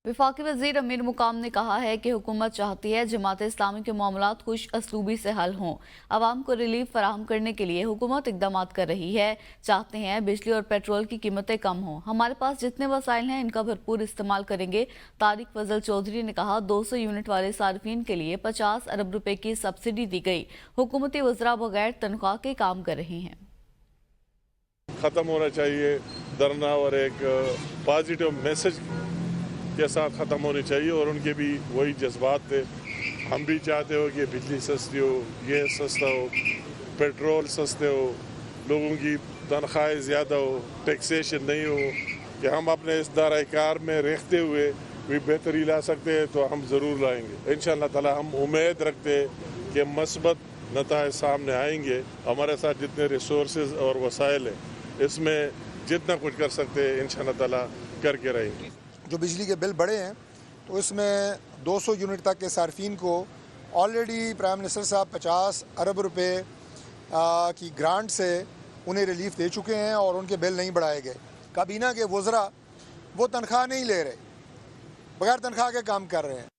वफाकी वज़ीर अमीर मुकाम ने कहा है कि हुकूमत चाहती है जमात इस्लामी के मामलात खुश असलूबी से हल हों। आवाम को रिलीफ फराहम करने के लिए हुकूमत इकदाम कर रही है। चाहते हैं बिजली और पेट्रोल की कीमतें कम हों। हमारे पास जितने वसाइल हैं इनका भरपूर इस्तेमाल करेंगे। तारिक फजल चौधरी ने कहा 200 यूनिट वाले सार्फिन के लिए 50 अरब रुपए की सब्सिडी दी गई। हुकूमती वज़रा बगैर तनख्वाह के काम कर रहे हैं। ख़त्म होना चाहिए धरना और एक पॉजिटिव मैसेज के साथ ख़त्म होनी चाहिए और उनके भी वही जज्बात थे। हम भी चाहते हो कि बिजली सस्ती हो, गैस सस्ता हो, पेट्रोल सस्ते हो, लोगों की तनख्वाहें ज़्यादा हो, टैक्सेशन नहीं हो, कि हम अपने इस दायरा-ए-कार में रहते हुए भी बेहतरी ला सकते हैं तो हम ज़रूर लाएंगे। इंशाअल्लाह ताला हम उम्मीद रखते हैं कि मस्बत नताइज सामने आएंगे। हमारे साथ जितने रिसोर्सेज और वसाइल हैं इसमें जितना कुछ कर सकते हैं इंशाअल्लाह ताला करके रहेंगे। जो बिजली के बिल बढ़े हैं तो इसमें 200 यूनिट तक के सार्फिन को ऑलरेडी प्राइम मिनिस्टर साहब 50 अरब रुपए की ग्रांट से उन्हें रिलीफ दे चुके हैं और उनके बिल नहीं बढ़ाए गए। काबीना के वज़रा वो तनख्वाह नहीं ले रहे, बगैर तनख्वाह के काम कर रहे हैं।